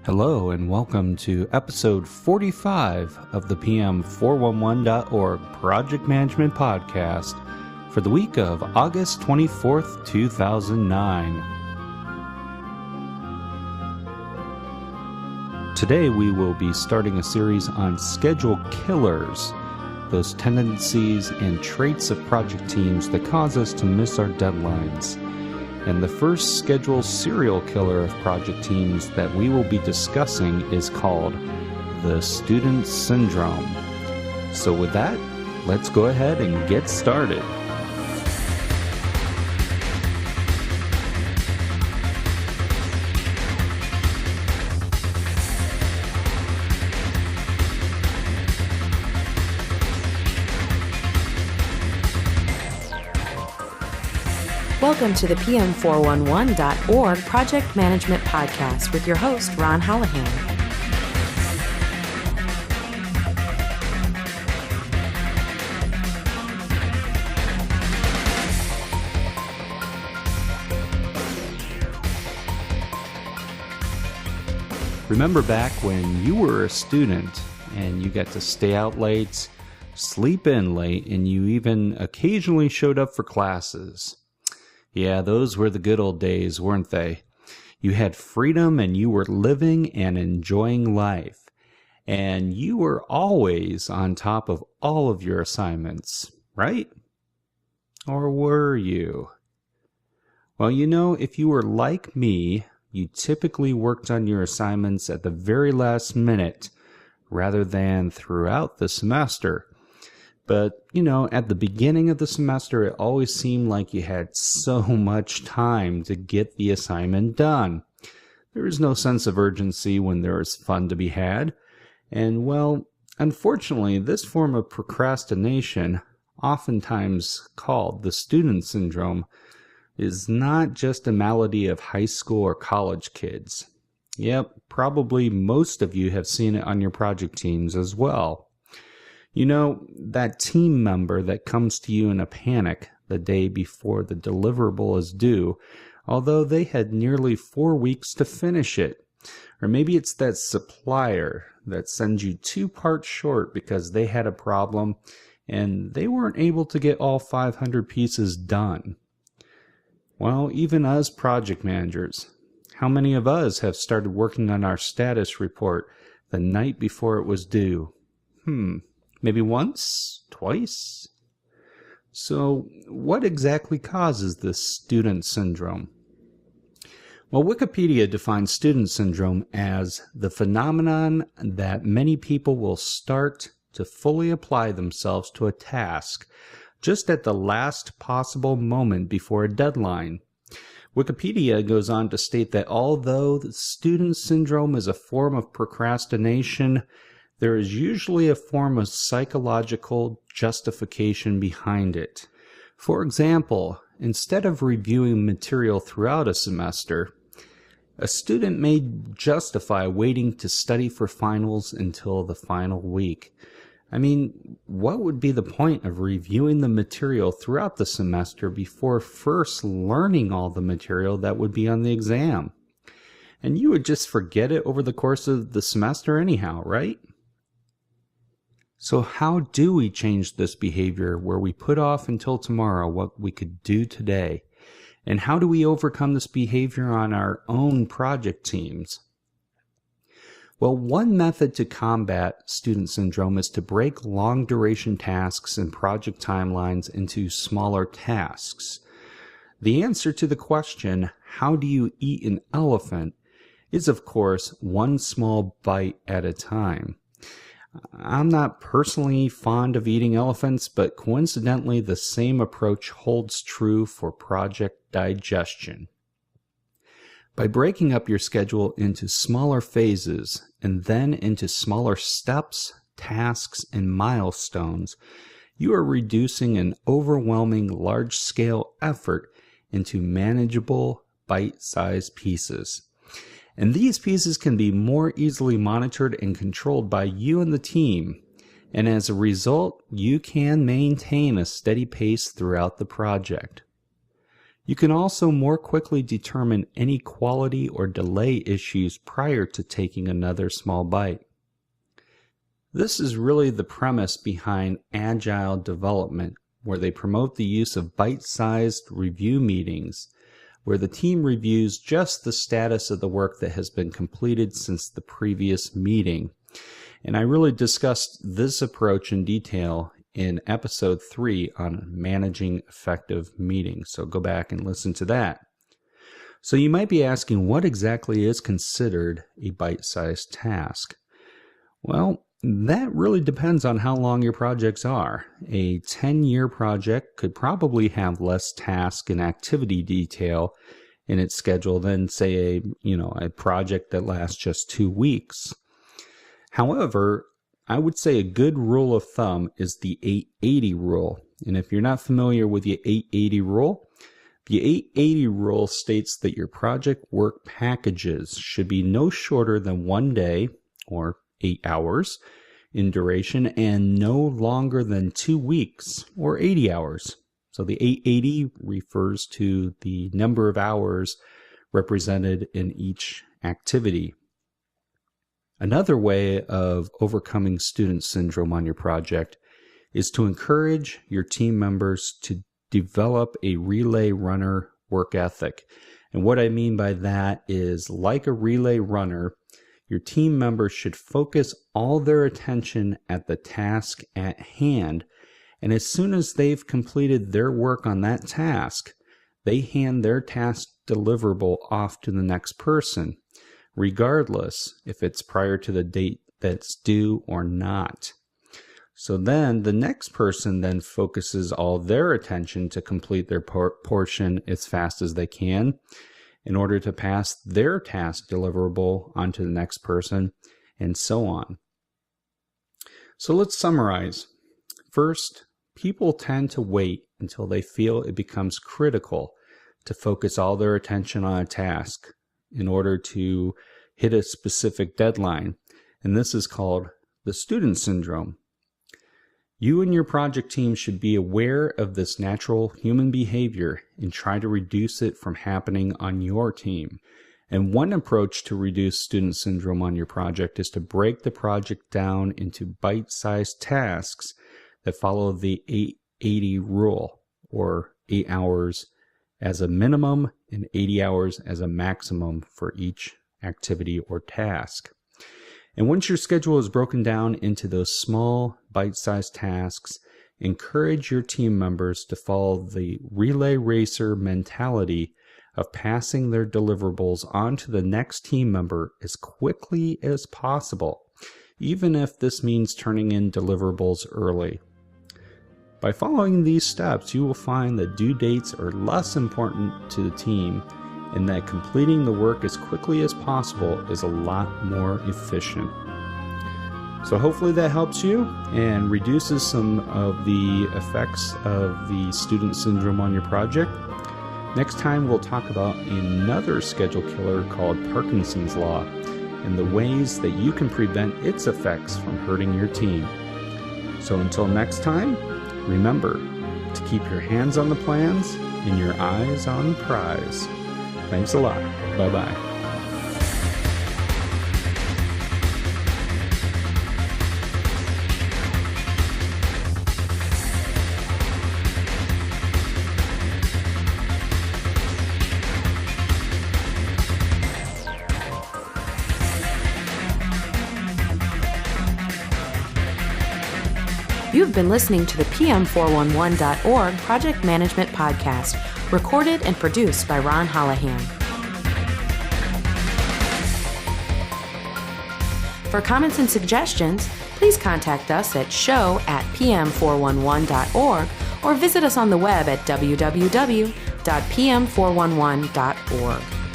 Hello and welcome to episode 45 of the PM411.org Project Management Podcast for the week of August 24th, 2009. Today we will be starting a series on schedule killers, those tendencies and traits of project teams that cause us to miss our deadlines. And the first schedule serial killer of project teams that we will be discussing is called the student syndrome. So with that, let's go ahead and get started. Welcome to the PM411.org Project Management Podcast with your host, Ron Holohan. Remember back when you were a student and you got to stay out late, sleep in late, and you even occasionally showed up for classes. Yeah, those were the good old days, weren't they? You had freedom and you were living and enjoying life. And you were always on top of all of your assignments, right? Or were you? Well, if you were like me, you typically worked on your assignments at the very last minute rather than throughout the semester. But, at the beginning of the semester, it always seemed like you had so much time to get the assignment done. There is no sense of urgency when there is fun to be had. And, unfortunately, this form of procrastination, oftentimes called the student syndrome, is not just a malady of high school or college kids. Yep, probably most of you have seen it on your project teams as well. That team member that comes to you in a panic the day before the deliverable is due, although they had nearly 4 weeks to finish it. Or maybe it's that supplier that sends you 2 parts short because they had a problem and they weren't able to get all 500 pieces done. Well, even us project managers, how many of us have started working on our status report the night before it was due? Maybe once? Twice? So, what exactly causes this student syndrome? Well, Wikipedia defines student syndrome as the phenomenon that many people will start to fully apply themselves to a task just at the last possible moment before a deadline. Wikipedia goes on to state that although the student syndrome is a form of procrastination, there is usually a form of psychological justification behind it. For example, instead of reviewing material throughout a semester, a student may justify waiting to study for finals until the final week. What would be the point of reviewing the material throughout the semester before first learning all the material that would be on the exam? And you would just forget it over the course of the semester anyhow, right? So how do we change this behavior where we put off until tomorrow what we could do today? And how do we overcome this behavior on our own project teams? Well, one method to combat student syndrome is to break long-duration tasks and project timelines into smaller tasks. The answer to the question, how do you eat an elephant, is of course one small bite at a time. I'm not personally fond of eating elephants, but coincidentally the same approach holds true for project digestion. By breaking up your schedule into smaller phases and then into smaller steps, tasks, and milestones, you are reducing an overwhelming large-scale effort into manageable bite-sized pieces. And these pieces can be more easily monitored and controlled by you and the team. And as a result, you can maintain a steady pace throughout the project. You can also more quickly determine any quality or delay issues prior to taking another small bite. This is really the premise behind agile development, where they promote the use of bite-sized review meetings, where the team reviews just the status of the work that has been completed since the previous meeting. And I really discussed this approach in detail in episode 3 on managing effective meetings. So go back and listen to that. So you might be asking, what exactly is considered a bite-sized task? Well, that really depends on how long your projects are. A 10-year project could probably have less task and activity detail in its schedule than, say, a project that lasts just 2 weeks. However, I would say a good rule of thumb is the 880 rule. And if you're not familiar with the 880 rule, the 880 rule states that your project work packages should be no shorter than 1 day or 8 hours in duration and no longer than 2 weeks or 80 hours. So the 880 refers to the number of hours represented in each activity. Another way of overcoming student syndrome on your project is to encourage your team members to develop a relay runner work ethic. And what I mean by that is, like a relay runner, your team members should focus all their attention at the task at hand, and as soon as they've completed their work on that task, they hand their task deliverable off to the next person, regardless if it's prior to the date that's due or not. So then the next person then focuses all their attention to complete their portion as fast as they can in order to pass their task deliverable onto the next person, and so on. So let's summarize. First, people tend to wait until they feel it becomes critical to focus all their attention on a task in order to hit a specific deadline, and this is called the student syndrome. You and your project team should be aware of this natural human behavior and try to reduce it from happening on your team. And one approach to reduce student syndrome on your project is to break the project down into bite-sized tasks that follow the 880 rule, or 8 hours as a minimum and 80 hours as a maximum for each activity or task. And once your schedule is broken down into those small bite-sized tasks, encourage your team members to follow the relay racer mentality of passing their deliverables on to the next team member as quickly as possible, even if this means turning in deliverables early. By following these steps, you will find that due dates are less important to the team, and that completing the work as quickly as possible is a lot more efficient. So hopefully that helps you and reduces some of the effects of the student syndrome on your project. Next time we'll talk about another schedule killer called Parkinson's Law and the ways that you can prevent its effects from hurting your team. So until next time, remember to keep your hands on the plans and your eyes on the prize. Thanks a lot. Bye-bye. You've been listening to the PM411.org Project Management Podcast, recorded and produced by Ron Holohan. For comments and suggestions, please contact us at show@pm411.org or visit us on the web at www.pm411.org.